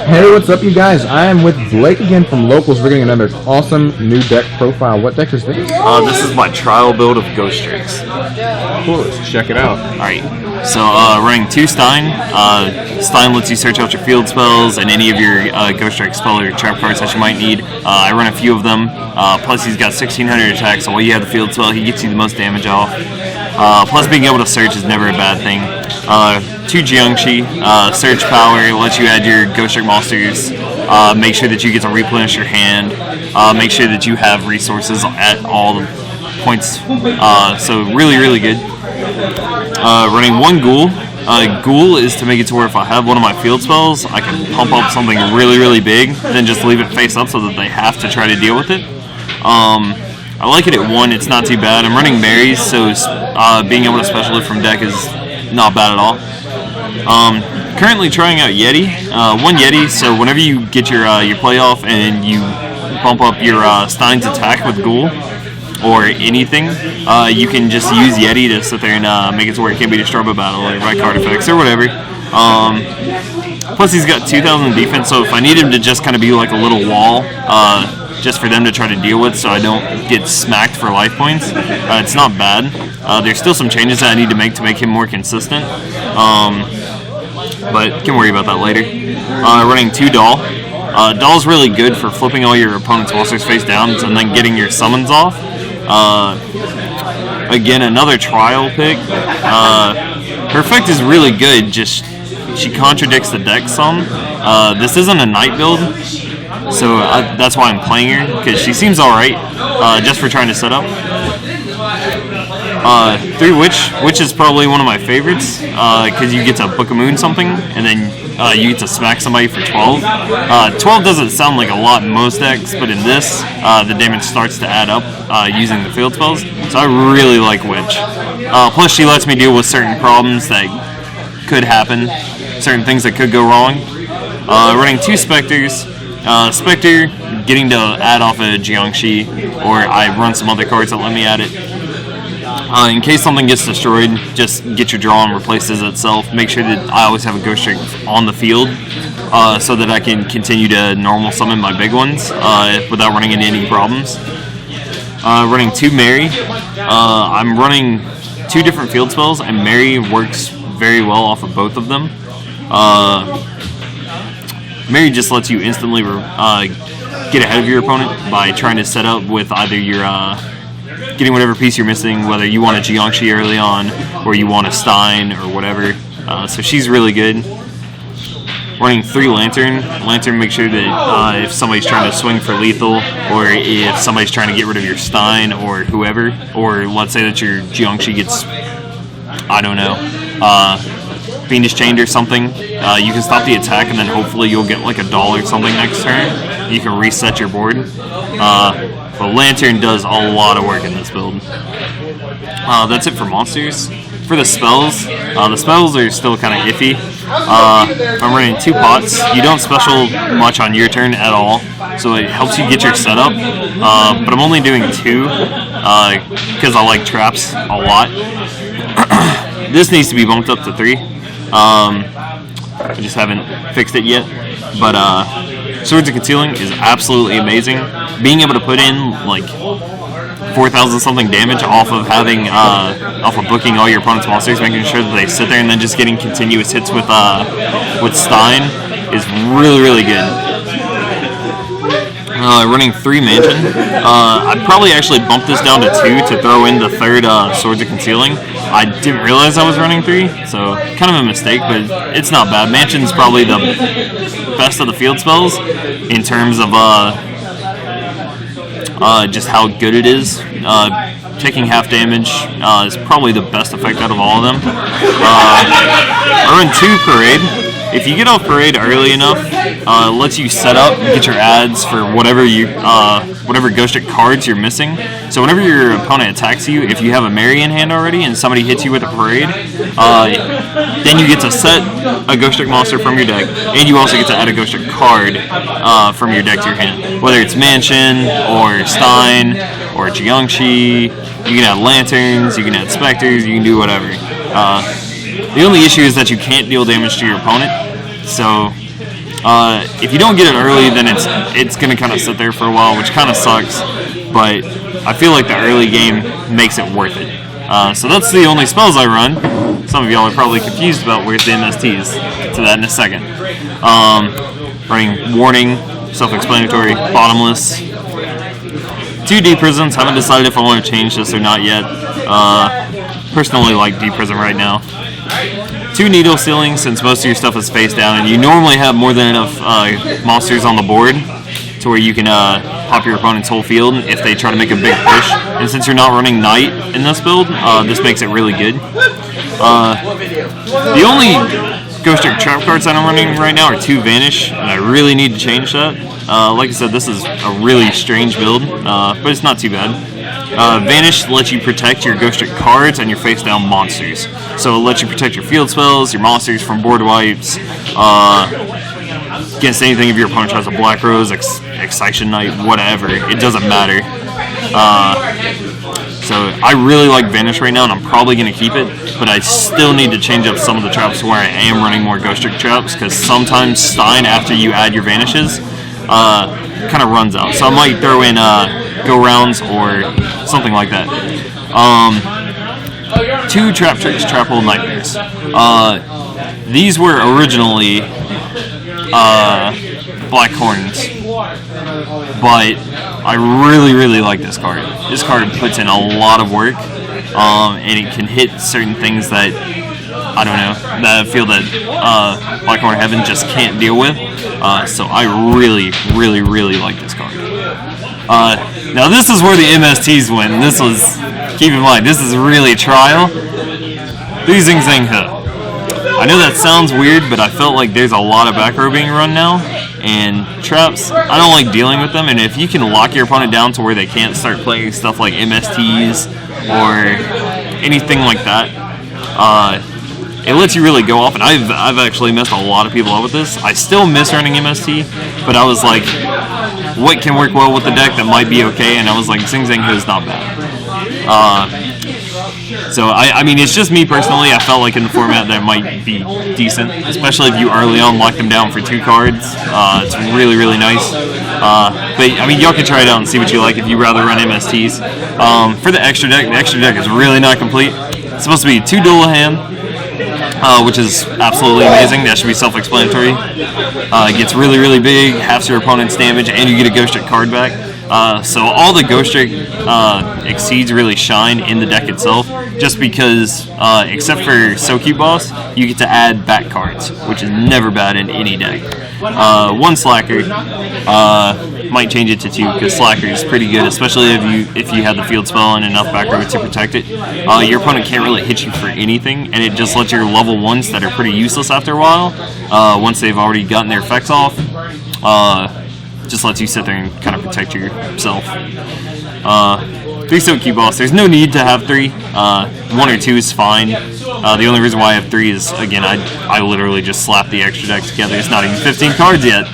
Hey, what's up, you guys? I am with Blake again from Locals. We're getting another awesome new deck profile. What deck is this? This is my trial build of Ghostricks. Cool, let's check it out. Alright, so running 2 Stein. Stein lets you search out your field spells and any of your Ghostrick spell or trap cards that you might need. I run a few of them. Plus, he's got 1600 attack, so while you have the field spell, he gets you the most damage off. Plus, being able to search is never a bad thing. 2 Jiangshi, search power, lets you add your Ghostrick monsters, make sure that you get to replenish your hand, make sure that you have resources at all the points, so really good. Running 1 Ghoul. Ghoul is to make it to where if I have one of my field spells, I can pump up something really big, then just leave it face up so that they have to try to deal with it. I like it at 1, it's not too bad. I'm running Marys, so being able to special it from deck is not bad at all. Currently trying out Yeti. 1 Yeti, so whenever you get your play off and you bump up your Stein's attack with Ghoul or anything, you can just use Yeti to sit there and make it to where it can't be destroyed by battle or by card effects or whatever. Plus he's got 2000 defense, so if I need him to just kind of be like a little wall, just for them to try to deal with so I don't get smacked for life points, it's not bad. There's still some changes that I need to make him more consistent, but can worry about that later. Running 2 Doll. Doll's really good for flipping all your opponent's monsters face down and then getting your summons off. Again, another trial pick. Her effect is really good, just she contradicts the deck some. This isn't a night build, so that's why I'm playing her, because she seems alright, just for trying to set up. 3 Witch is probably one of my favorites, because you get to Book of Moon something, and then you get to smack somebody for 12. 12 doesn't sound like a lot in most decks, but in this, the damage starts to add up using the field spells, so I really like Witch. Plus she lets me deal with certain problems that could happen, certain things that could go wrong. Running 2 Spectres. Spectre, getting to add off a Jiangshi, or I run some other cards that let me add it. In case something gets destroyed, just get your draw and replaces itself. Make sure that I always have a Ghostrick on the field, so that I can continue to normal summon my big ones without running into any problems. Running 2 Mary. I'm running 2 different field spells, and Mary works very well off of both of them. Mary just lets you instantly get ahead of your opponent by trying to set up with either your getting whatever piece you're missing, whether you want a Jiangshi early on or you want a Stein or whatever. So she's really good. Running 3 Lantern. Lantern makes sure that if somebody's trying to swing for lethal, or if somebody's trying to get rid of your Stein or whoever, or let's say that your Jiangshi gets, I don't know, Fiendish Chained or something, you can stop the attack and then hopefully you'll get like a doll or something next turn. You can reset your board. But Lantern does a lot of work in this build. That's it for monsters. For the spells are still kind of iffy. I'm running 2 Pots. You don't special much on your turn at all, so it helps you get your setup. But I'm only doing 2 because I like traps a lot. This needs to be bumped up to 3. I just haven't fixed it yet. But Swords of Concealing is absolutely amazing. Being able to put in like 4,000 something damage off of having off of booking all your opponent's monsters, making sure that they sit there, and then just getting continuous hits with Stein is really good. Running 3 Mansion. I'd probably actually bump this down to 2 to throw in the 3rd Swords of Concealing. I didn't realize I was running 3, so kind of a mistake, but it's not bad. Mansion's probably the best of the field spells in terms of just how good it is. Taking half damage is probably the best effect out of all of them. I run 2 Parade. If you get off Parade early enough, it lets you set up and get your ads for whatever Ghostrick cards you're missing. So whenever your opponent attacks you, if you have a Mary in hand already and somebody hits you with a Parade, then you get to set a Ghostrick monster from your deck, and you also get to add a Ghostrick card from your deck to your hand. Whether it's Mansion, or Stein, or Jiangshi, you can add Lanterns, you can add Spectres, you can do whatever. The only issue is that you can't deal damage to your opponent, so If you don't get it early, then it's going to kind of sit there for a while, which kind of sucks. But I feel like the early game makes it worth it. So that's the only spells I run. Some of y'all are probably confused about where's the MSTs. Get to that in a second. Running Warning, self-explanatory, Bottomless. 2 Deep Prisms. Haven't decided if I want to change this or not yet. Personally like Deep Prism right now. 2 Needle Sealing, since most of your stuff is face down, and you normally have more than enough monsters on the board to where you can pop your opponent's whole field if they try to make a big push. And since you're not running Knight in this build, this makes it really good. The only Ghostrick trap cards that I'm running right now are 2 Vanish, and I really need to change that. Like I said, this is a really strange build, but it's not too bad. Vanish lets you protect your Ghostrick cards and your face-down monsters. So it lets you protect your field spells, your monsters from board wipes, against anything if your opponent tries a Black Rose, Excitation Knight, whatever. It doesn't matter. So I really like Vanish right now, and I'm probably going to keep it, but I still need to change up some of the traps where I am running more Ghostrick traps, because sometimes Stein, after you add your Vanishes, kind of runs out. So I might throw in Go Rounds or something like that. 2 Trap Tricks, Trap Hole Nightmares. These were originally Black Horns, but I really like this card. This card puts in a lot of work, and it can hit certain things that, I don't know, that I feel that Blackhorn Heaven just can't deal with. So I really like this card. Now this is where the MSTs win. This was, keep in mind, this is really a trial. Zing Zang He. I know that sounds weird, but I felt like there's a lot of back row being run now, and traps, I don't like dealing with them, and if you can lock your opponent down to where they can't start playing stuff like MSTs or anything like that, it lets you really go off, and I've actually messed a lot of people up with this. I still miss running MST, but I was like, what can work well with the deck that might be okay, and I was like, Zing Zang He is not bad. So, I mean, it's just me personally. I felt like in the format that might be decent, especially if you early on lock them down for 2 cards. It's really nice. But, I mean, y'all can try it out and see what you like if you rather run MSTs. For the extra deck is really not complete. It's supposed to be 2 Dullahan, which is absolutely amazing. That should be self-explanatory. It gets really big, halves your opponent's damage, and you get a Ghostrick card back. So all the Ghostrick exceeds really shine in the deck itself, just because, except for So Cute Boss, you get to add back cards, which is never bad in any deck. 1 Slacker, might change it to 2, because Slacker is pretty good, especially if you have the field spell and enough back row to protect it. Your opponent can't really hit you for anything, and it just lets your level 1s that are pretty useless after a while, once they've already gotten their effects off, just lets you sit there and kind of protect yourself. 3 So Cute Boss. There's no need to have 3. 1 or 2 is fine. The only reason why I have 3 is, again, I literally just slapped the extra deck together. It's not even 15 cards yet.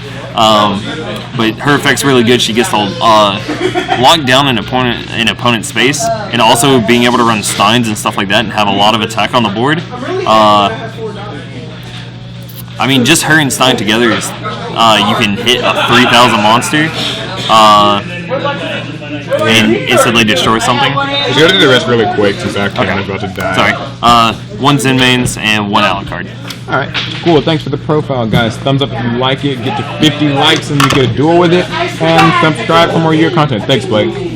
But her effect's really good. She gets to lock down an opponent's space, and also being able to run Steins and stuff like that and have a lot of attack on the board. I mean, just her and Stein together is, you can hit a 3,000 monster, and instantly destroy something. You gotta do the rest really quick since our cannon's about to die. Sorry. 1 Zen Mains and 1 Alucard. Alright, cool. Thanks for the profile, guys. Thumbs up if you like it. Get to 50 likes and you get a duel with it. And subscribe for more of your content. Thanks, Blake.